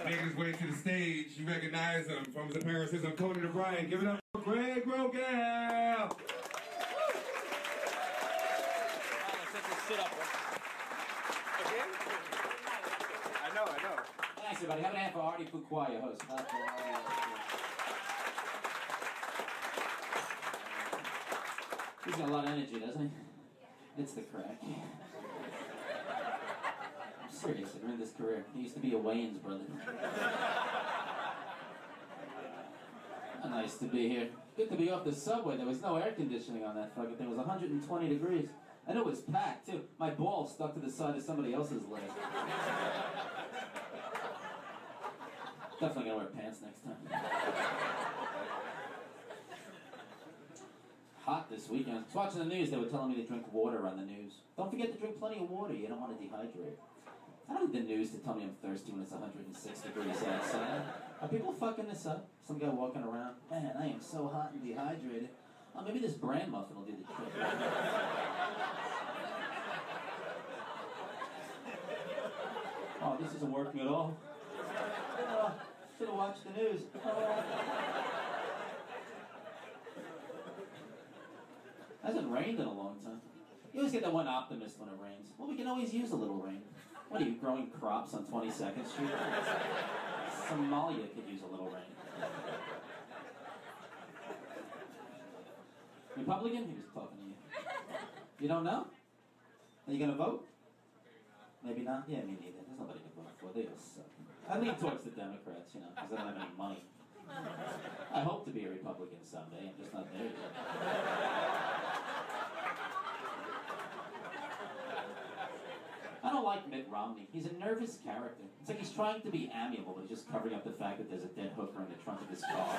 making his way to the stage. You recognize him from his appearances on Conan O'Brien. Give it up for Greg Rogell! Sit up. Again? I know. Thanks, everybody. Have a hand for Artie Fuqua, your host. He's got a lot of energy, doesn't he? It's the crack. I'm serious, I ruined his career. He used to be a Wayans brother. Nice to be here. Good to be off the subway. There was no air conditioning on that fucking thing. It was 120 degrees. I know it was packed, too. My ball stuck to the side of somebody else's leg. Definitely gonna wear pants next time. Hot this weekend. I was watching the news. They were telling me to drink water on the news. Don't forget to drink plenty of water. You don't want to dehydrate. I don't need the news to tell me I'm thirsty when it's 106 degrees outside. Are people fucking this up? Some guy walking around, man, I am so hot and dehydrated. Oh, maybe this bran muffin will do the trick. Oh, this isn't working at all. Should have watched the news. Hasn't rained in a long time. You always get that one optimist when it rains. Well, we can always use a little rain. What are you, growing crops on 22nd Street? Somalia could use a little rain. Republican? He was talking to you. You don't know? Are you going to vote? Maybe not? Yeah, me neither. There's nobody to vote for. They all suck. I lean towards the Democrats, you know, because they don't have any money. I hope to be a Republican someday. I'm just not there yet. I don't like Mitt Romney. He's a nervous character. It's like he's trying to be amiable, but he's just covering up the fact that there's a dead hooker in the trunk of his car.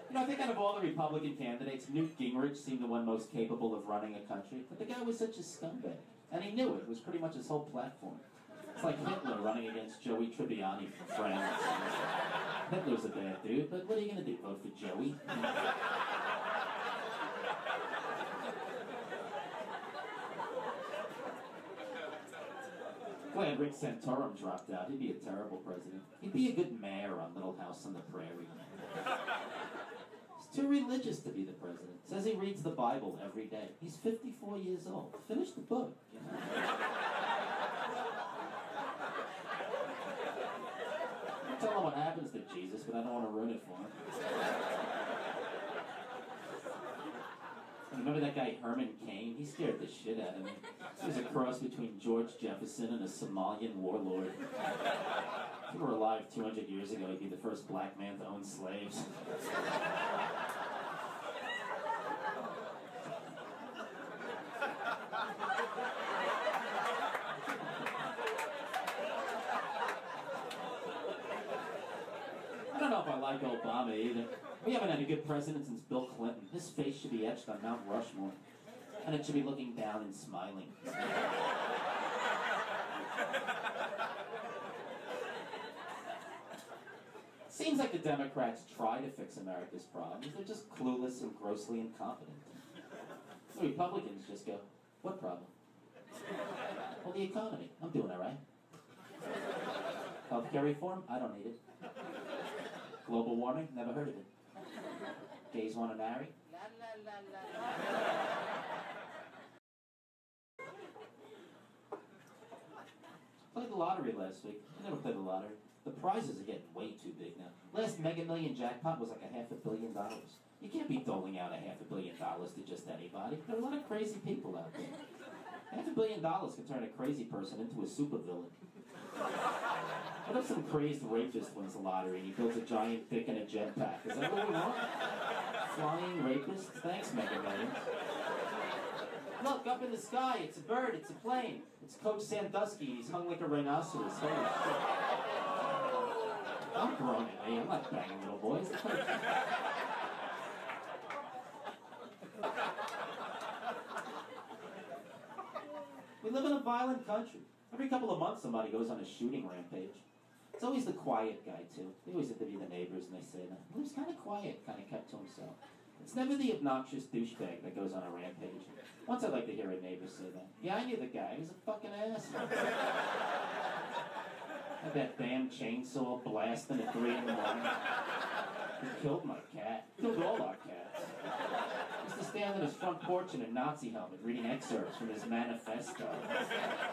You know, I think out of all the Republican candidates, Newt Gingrich seemed the one most capable of running a country. But the guy was such a scumbag. And he knew it. It was pretty much his whole platform. It's like Hitler running against Joey Tribbiani from France. Hitler's a bad dude, but what are you going to do? Vote for Joey? Glad Rick Santorum dropped out. He'd be a terrible president. He'd be a good mayor on Little House on the Prairie. He's too religious to be the president. Says he reads the Bible every day. He's 54 years old. Finish the book, you know? I tell him what happens to Jesus, but I don't want to ruin it for him. Remember that guy Herman Cain? He scared the shit out of me. He was a cross between George Jefferson and a Somalian warlord. If he were alive 200 years ago, he'd be the first black man to own slaves. I don't know if I like Obama either. We haven't had a good president since Bill Clinton. His face should be etched on Mount Rushmore. And it should be looking down and smiling. Seems like the Democrats try to fix America's problems. They're just clueless and grossly incompetent. The Republicans just go, what problem? Well, the economy. I'm doing all right. Healthcare reform? I don't need it. Global warming? Never heard of it. Gays want to marry? La la la la la. Played the lottery last week. I never played the lottery. The prizes are getting way too big now. Last Mega Million jackpot was like $500 million. You can't be doling out $500 million to just anybody. There are a lot of crazy people out there. $500 million can turn a crazy person into a supervillain. What if some crazed rapist wins the lottery and he builds a giant dick and a jetpack? Is that what we want? Flying rapist? Thanks, Mega Millions. Look, up in the sky, it's a bird, it's a plane. It's Coach Sandusky, he's hung like a rhinoceros. Holy shit. I'm groaning, me. I'm not banging little boys. We live in a violent country. Every couple of months somebody goes on a shooting rampage. It's always the quiet guy, too. They always have to be the neighbors, and they say that. He was kind of quiet, kind of kept to himself. It's never the obnoxious douchebag that goes on a rampage. Once I'd like to hear a neighbor say that. Yeah, I knew the guy. He was a fucking asshole. Had that damn chainsaw blasting at 3 in the morning. He killed my cat. Killed all our cats. He used to stand on his front porch in a Nazi helmet reading excerpts from his manifesto.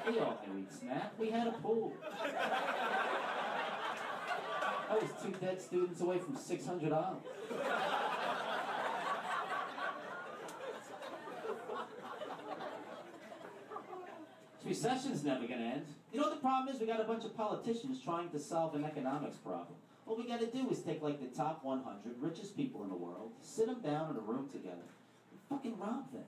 We all knew he'd snap. We had a pool. I was 2 dead students away from $600. This recession's never gonna end. You know what the problem is? We got a bunch of politicians trying to solve an economics problem. What we gotta do is take like the top 100 richest people in the world, sit them down in a room together, and fucking rob them.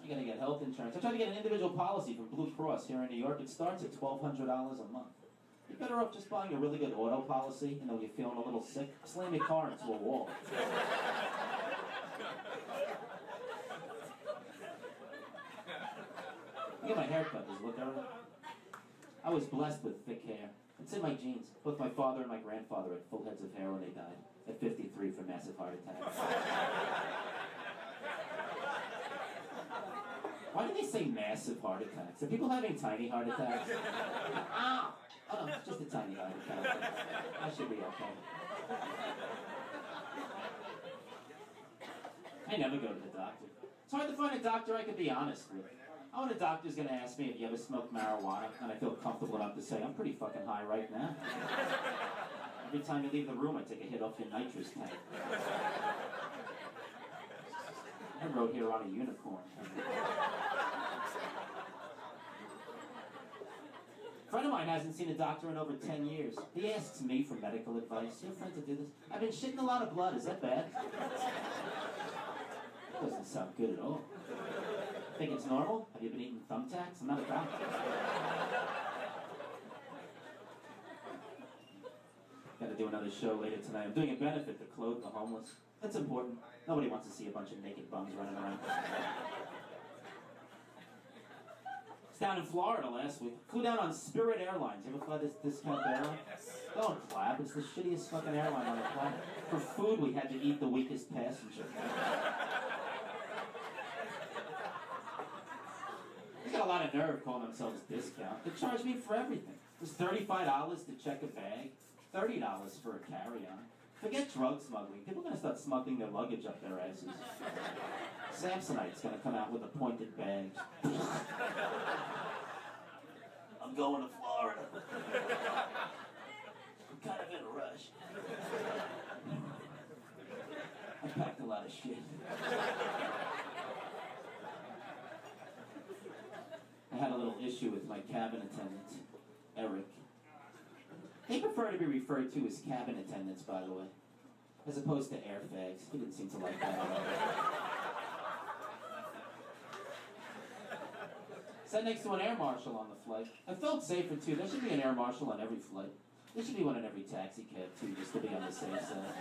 You gotta get health insurance. I tried to get an individual policy from Blue Cross here in New York. It starts at $1,200 a month. You're better off just buying a really good auto policy, you know, you're feeling a little sick, slam your car into a wall. You get my haircut, does it look alright? I was blessed with thick hair. It's in my genes. Both my father and my grandfather had full heads of hair when they died, at 53 from massive heart attacks. Why do they say massive heart attacks? Are people having tiny heart attacks? Ow! Oh no, it's just a tiny heart attack. I should be okay. I never go to the doctor. It's hard to find a doctor I could be honest with. I want a doctor's gonna ask me if you ever smoked marijuana, and I feel comfortable enough to say, I'm pretty fucking high right now. Every time you leave the room, I take a hit off your nitrous tank. I rode here on a unicorn. A friend of mine hasn't seen a doctor in over 10 years. He asks me for medical advice. You're friends that do this? I've been shitting a lot of blood. Is that bad? That doesn't sound good at all. Think it's normal? Have you been eating thumbtacks? I'm not a doctor. Gotta do another show later tonight. I'm doing a benefit to clothe the homeless. That's important. Nobody wants to see a bunch of naked bums running around. I was down in Florida last week. Flew down on Spirit Airlines. You ever fly this discount airline? Don't clap. It's the shittiest fucking airline on the planet. For food, we had to eat the weakest passenger. They got a lot of nerve calling themselves discount. They charge me for everything. It was $35 to check a bag, $30 for a carry-on. Forget drug smuggling. People are going to start smuggling their luggage up their asses. Samsonite's going to come out with a pointed badge. I'm going to Florida. I'm kind of in a rush. I packed a lot of shit. I had a little issue with my cabin attendant, Eric. They prefer to be referred to as cabin attendants, by the way, as opposed to air fags. He didn't seem to like that at all. Sat next to an air marshal on the flight. I felt safer, too. There should be an air marshal on every flight. There should be one in every taxi cab, too, just to be on the safe side.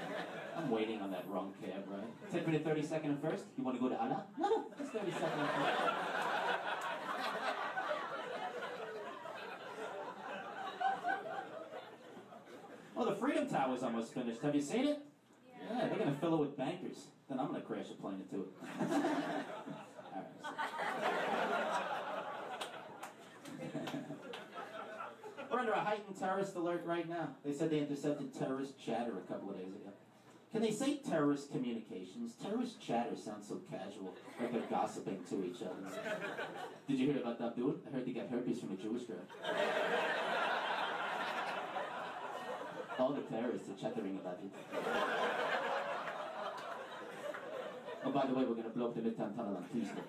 I'm waiting on that wrong cab, right? 10 minute, 30 second and first? You want to go to Allah? No, just 30 second and first. Oh, the Freedom Tower's almost finished. Have you seen it? Yeah, they're going to fill it with bankers. Then I'm going to crash a plane into it. All right. We're under a heightened terrorist alert right now. They said they intercepted terrorist chatter a couple of days ago. Can they say terrorist communications? Terrorist chatter sounds so casual, like they're gossiping to each other. Did you hear about that dude? I heard he got herpes from a Jewish girl. All the terrorists are chattering about it. Oh, by the way, we're going to blow up the Midtown Tunnel on Tuesday.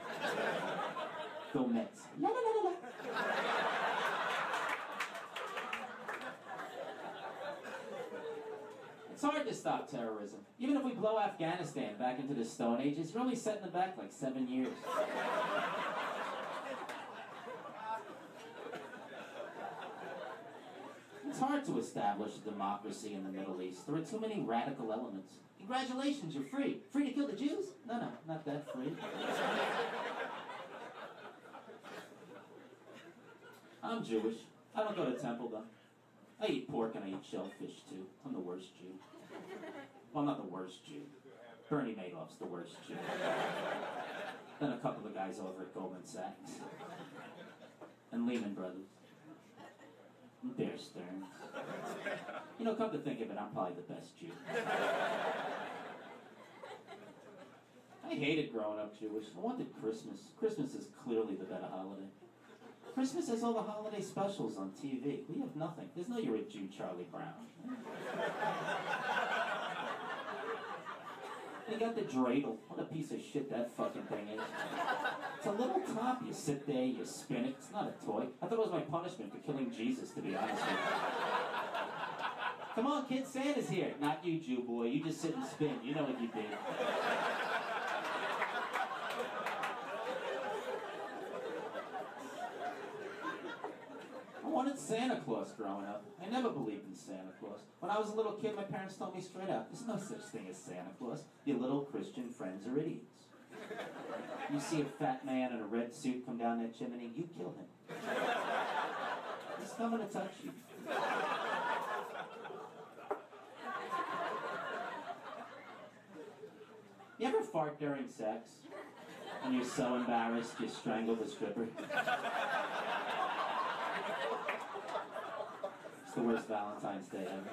Go Mets. La la la la la. It's hard to stop terrorism. Even if we blow Afghanistan back into the Stone Ages, you're only setting them back like 7 years. It's hard to establish a democracy in the Middle East. There are too many radical elements. Congratulations, you're free. Free to kill the Jews? No, not that free. I'm Jewish. I don't go to temple, though. I eat pork and I eat shellfish, too. I'm the worst Jew. Well, I'm not the worst Jew. Bernie Madoff's the worst Jew. Then a couple of guys over at Goldman Sachs. And Lehman Brothers. And Bear Stearns. You know, come to think of it, I'm probably the best Jew. I hated growing up Jewish. I wanted Christmas. Christmas is clearly the better holiday. Christmas has all the holiday specials on TV. We have nothing. There's no You're a Jew, Charlie Brown. You got the dreidel. What a piece of shit that fucking thing is. It's a little top. You sit there, you spin it. It's not a toy. I thought it was my punishment for killing Jesus, to be honest with you. Come on, kid, Santa's here. Not you, Jew boy. You just sit and spin. You know what you did. I wanted Santa Claus growing up. I never believed in Santa Claus. When I was a little kid, my parents told me straight out, there's no such thing as Santa Claus. Your little Christian friends are idiots. You see a fat man in a red suit come down that chimney, you kill him. He's coming to touch you. You ever fart during sex? And you're so embarrassed you strangle the stripper? It's the worst Valentine's Day ever.